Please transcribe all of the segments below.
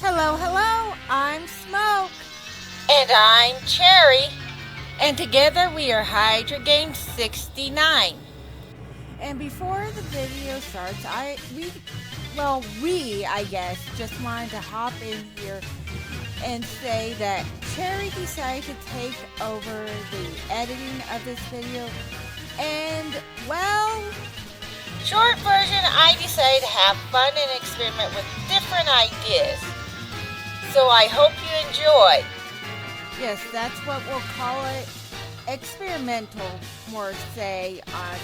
Hello, hello, I'm Smoke. And I'm Cherry. And together we are Hydragames69. And before the video starts, I guess, just wanted to hop in here and say that Cherry decided to take over the editing of this video. And, Short version, I decided to have fun and experiment with different ideas. So I hope you enjoy. yes, that's what we'll call it. Experimental, more say, on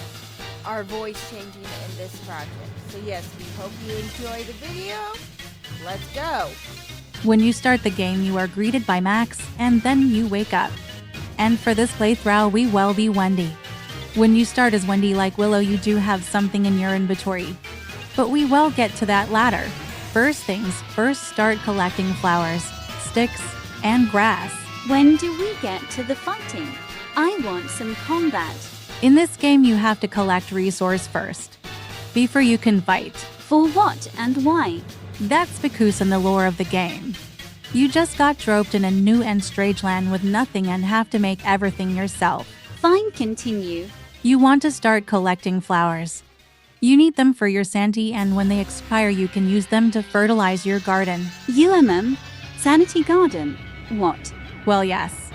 our voice changing in this project. So yes, we hope you enjoy the video. Let's go. When you start the game, you are greeted by Max, and then you wake up. And for this playthrough, we will be Wendy. When you start as Wendy like Willow, you do have something in your inventory. But we will get to that later. First things first, start collecting flowers, sticks, and grass. When do we get to the fighting? I want some combat. In this game, you have to collect resource first, before you can fight. For what and why? That's because in the lore of the game, you just got dropped in a new and strange land with nothing and have to make everything yourself. Fine, continue. You want to start collecting flowers. You need them for your sanity, and when they expire you can use them to fertilize your garden. Sanity garden. What? Well, yes.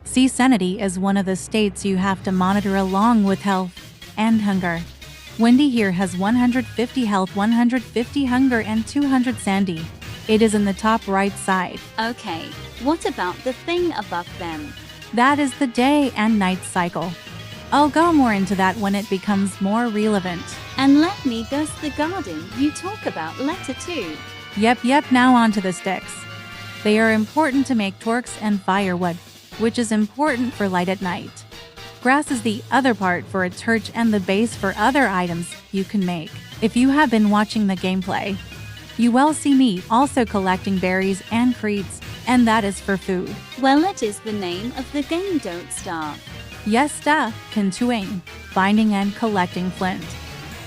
See, sanity is one of the states you have to monitor along with health and hunger. Wendy here has 150 health, 150 hunger, and 200 sanity. It is in the top right side. Okay, what about the thing above them? That is the day and night cycle. I'll go more into that when it becomes more relevant. And let me guess, the garden you talk about letter 2. Yep, now on to the sticks. They are important to make torques and firewood, which is important for light at night. Grass is the other part for a torch and the base for other items you can make. If you have been watching the gameplay, you will see me also collecting berries and creeds, and that is for food. Well, it is the name of the game, don't starve. Yes, continuing, finding and collecting flint.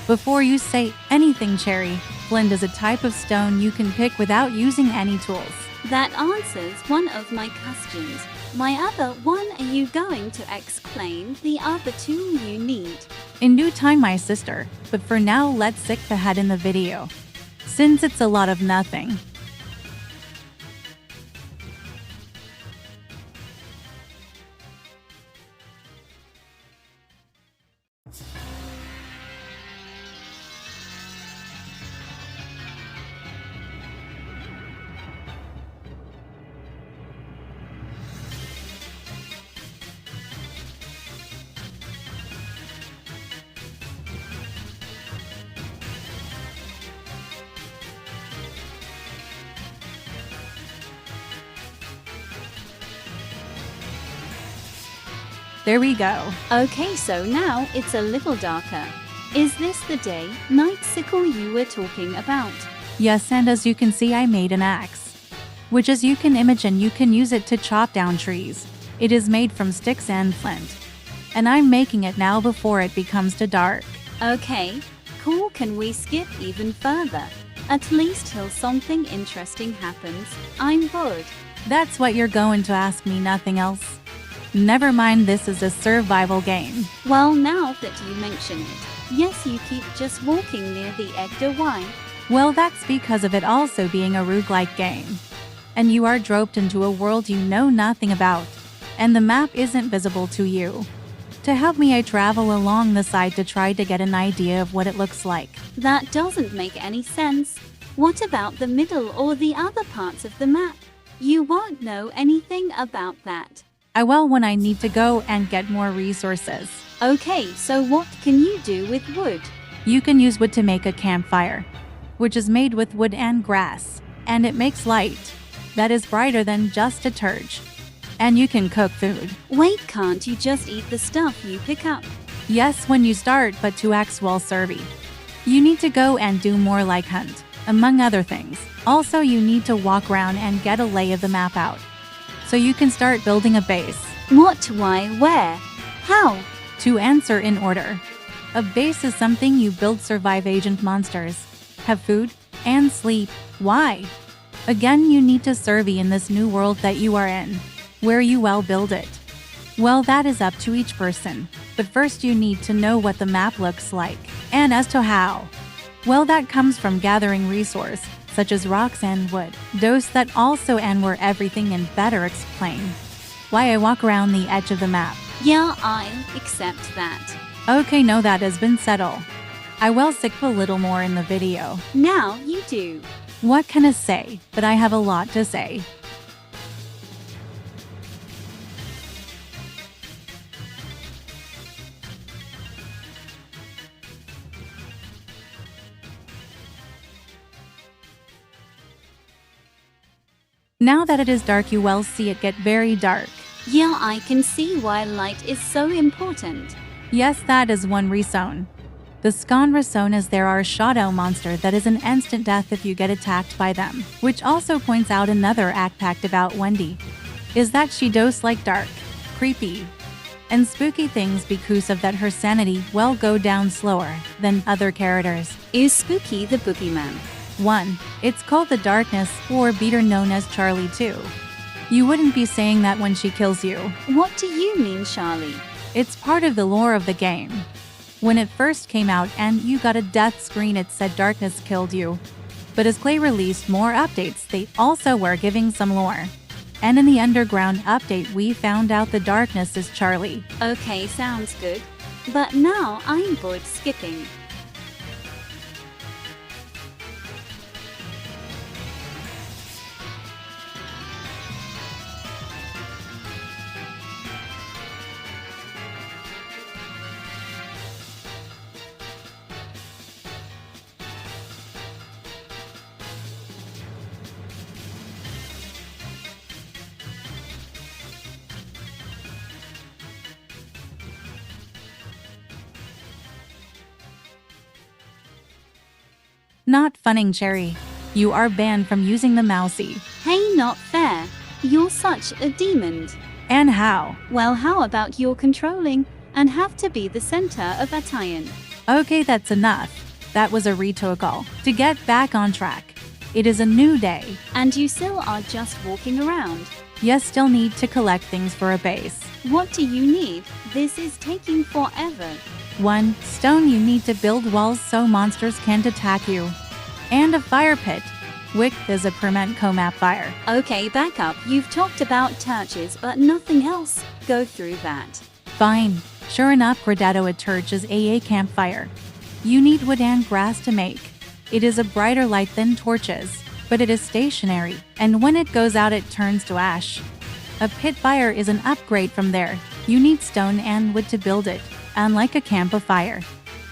Before you say anything, Cherry, flint is a type of stone you can pick without using any tools. That answers one of my questions. My other one, are you going to explain the other two you need? In due time, my sister, but for now let's skip ahead in the video, since it's a lot of nothing. There we go. Okay, so now it's a little darker. Is this the day-night cycle you were talking about? Yes, and as you can see, I made an axe, which as you can imagine, you can use it to chop down trees. It is made from sticks and flint, and I'm making it now before it becomes too dark. Okay, cool. Can we skip even further? At least till something interesting happens. I'm bored. That's what you're going to ask me, nothing else? Never mind, this is a survival game. Well, now that you mention it, yes, you keep just walking near the egg. Why? Well, that's because of it also being a roguelike game. And you are dropped into a world you know nothing about, and the map isn't visible to you. To help me, I travel along the side to try to get an idea of what it looks like. That doesn't make any sense. What about the middle or the other parts of the map? You won't know anything about that. I will when I need to go and get more resources. Okay, so what can you do with wood? You can use wood to make a campfire, which is made with wood and grass, and it makes light that is brighter than just a torch. And you can cook food. Wait, can't you just eat the stuff you pick up? Yes, when you start, but 2x will serve you. You need to go and do more like hunt, among other things. Also, you need to walk around and get a lay of the map out, so you can start building a base. What, why, where, how? To answer in order. A base is something you build survive agent monsters, have food, and sleep. Why? Again, you need to survey in this new world that you are in. Where you will build it. Well, that is up to each person. But first you need to know what the map looks like. And as to how. Well, that comes from gathering resource, such as rocks and wood. Those that also and where everything and better explain. Why I walk around the edge of the map. Yeah, I'll accept that. Okay, no, that has been settled. I will stick a little more in the video. Now you do. What can I say? But I have a lot to say. Now that it is dark, you will see it get very dark. Yeah, I can see why light is so important. Yes, that is one reason. The second reason is there are Showdown monster that is an instant death if you get attacked by them, which also points out another aspect about Wendy, is that she does like dark, creepy, and spooky things because of that her sanity will go down slower than other characters. Is Spooky the boogeyman? 1. It's called the darkness, or better known as Charlie 2. You wouldn't be saying that when she kills you. What do you mean, Charlie? It's part of the lore of the game. When it first came out and you got a death screen, it said darkness killed you. But as Clay released more updates, they also were giving some lore. And in the underground update, we found out the darkness is Charlie. Okay, sounds good. But now I'm bored skipping. Not funning, Cherry. You are banned from using the mousey. Hey, not fair. You're such a demon. And how? Well, how about you're controlling and have to be the center of attention? Okay, that's enough. That was a retocal. To get back on track. It is a new day. And you still are just walking around. Yes, still need to collect things for a base. What do you need? This is taking forever. 1. Stone, you need to build walls so monsters can't attack you. And a fire pit. Wick is a permanent comap fire. Okay, back up. You've talked about torches, but nothing else. Go through that. Fine. Sure enough, Gradado a torch is a campfire. You need wood and grass to make. It is a brighter light than torches, but it is stationary, and when it goes out it turns to ash. A pit fire is an upgrade from there. You need stone and wood to build it, unlike a campfire.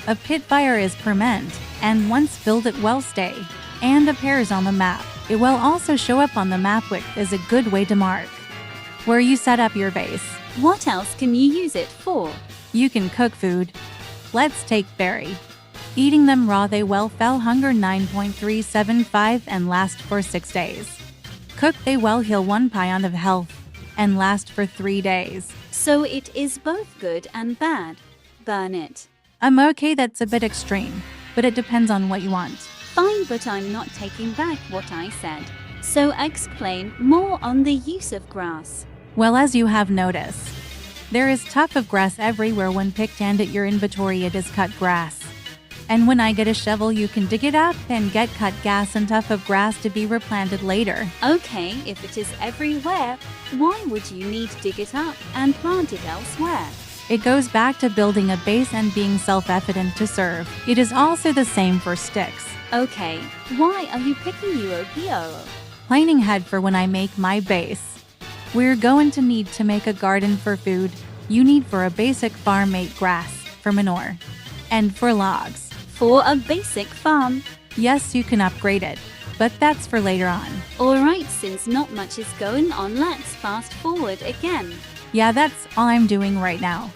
A pit fire is permanent, and once built it will stay, and appears on the map. It will also show up on the map, which is a good way to mark where you set up your base. What else can you use it for? You can cook food. Let's take berry. Eating them raw, they will fell hunger 9.375 and last for 6 days. Cooked, they will heal 1 pound of health and last for 3 days. So it is both good and bad. Burn it. I'm okay, that's a bit extreme, but it depends on what you want. Fine, but I'm not taking back what I said. So explain more on the use of grass. Well, as you have noticed, there is tuft of grass everywhere when picked, and at your inventory it is cut grass. And when I get a shovel, you can dig it up and get cut grass and tuft of grass to be replanted later. Okay, if it is everywhere, why would you need to dig it up and plant it elsewhere? It goes back to building a base and being self-evident to serve. It is also the same for sticks. Okay, why are you picking UOPO? Planning ahead for when I make my base. We're going to need to make a garden for food. You need for a basic farm mate grass, for manure, and for logs. For a basic farm? Yes, you can upgrade it, but that's for later on. Alright, since not much is going on, let's fast forward again. Yeah, that's all I'm doing right now.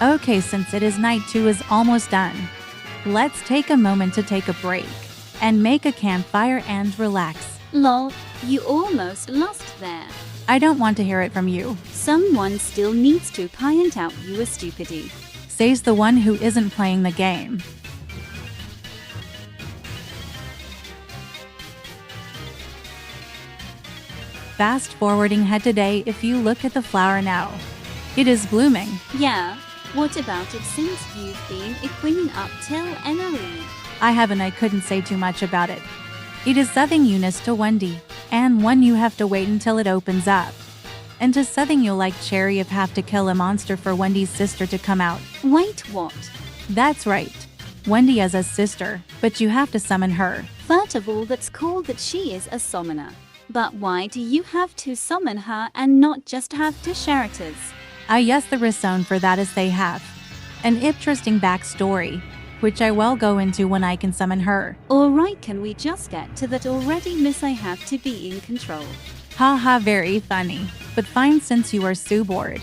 Okay, since it is night 2 is almost done, let's take a moment to take a break and make a campfire and relax. Lol, you almost lost there. I don't want to hear it from you, Someone still needs to point out you are stupidity. says the one who isn't playing the game. Fast forwarding ahead today, if you look at the flower now, it is blooming. Yeah, what about it since you've been cleaning up till NLE? I couldn't say too much about it. It is something Eunice to Wendy, and one you have to wait until it opens up. And to something you'll like Cherry if have to kill a monster for Wendy's sister to come out. Wait, what? That's right. Wendy has a sister, but you have to summon her. First of all, that's cool that she is a summoner. But why do you have to summon her and not just have two characters? Yes, the reason for that is they have an interesting backstory, which I will go into when I can summon her. Alright, can we just get to that already, miss? I have to be in control. Haha, very funny. But fine since you are so bored.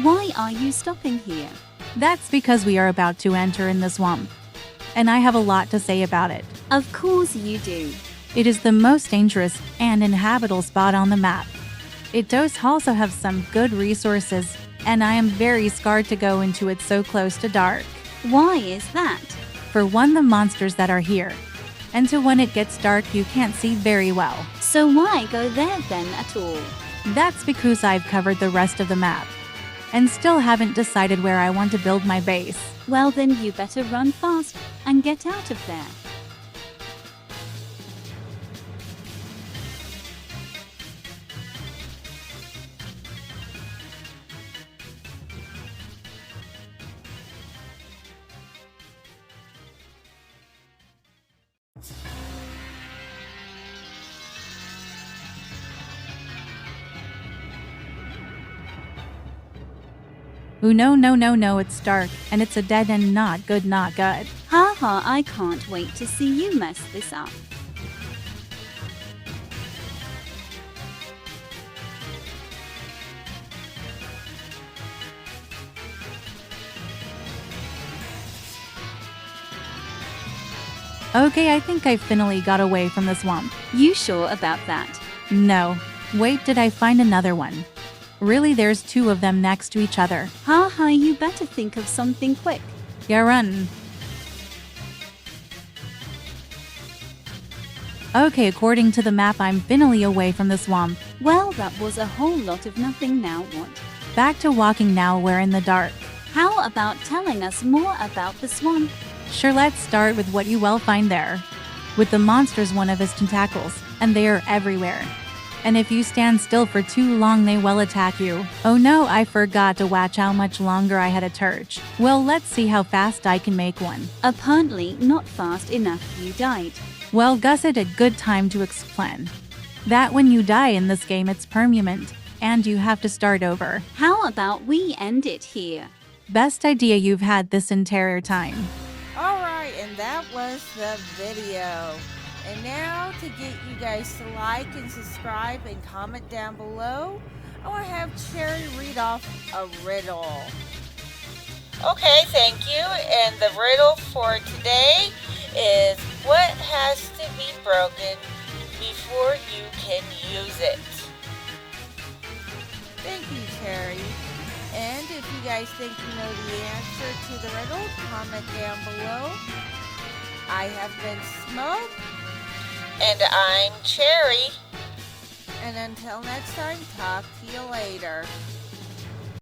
Why are you stopping here? That's because we are about to enter in the swamp. And I have a lot to say about it. Of course you do. It is the most dangerous and inhabitable spot on the map. It does also have some good resources, and I am very scared to go into it so close to dark. Why is that? For one, the monsters that are here. And two, when it gets dark, you can't see very well. So why go there then at all? That's because I've covered the rest of the map. And still haven't decided where I want to build my base. Well then you better run fast and get out of there. Ooh, no, it's dark, and it's a dead end, not good. Haha, I can't wait to see you mess this up. Okay, I think I finally got away from the swamp. You sure about that? No. Wait, did I find another one? Really, there's two of them next to each other. Haha, you better think of something quick. Yeah, run. Okay, according to the map, I'm finally away from the swamp. Well, that was a whole lot of nothing. Now what? Back to walking now, we're in the dark. How about telling us more about the swamp? Sure, let's start with what you will find there. With the monsters, one of his tentacles, and they are everywhere. And if you stand still for too long, they will attack you. Oh no, I forgot to watch how much longer I had a torch. Well, let's see how fast I can make one. Apparently not fast enough, you died. Well, Gus had a good time to explain that when you die in this game, it's permanent, and you have to start over. How about we end it here? Best idea you've had this entire time. Alright, and that was the video. And now to get you guys to like and subscribe and comment down below, I want to have Cherry read off a riddle. Okay, thank you. And the riddle for today is, what has to be broken before you can use it? Thank you, Cherry. And if you guys think you know the answer to the riddle, comment down below. I have been Smoke. And I'm Cherry. And until next time, talk to you later.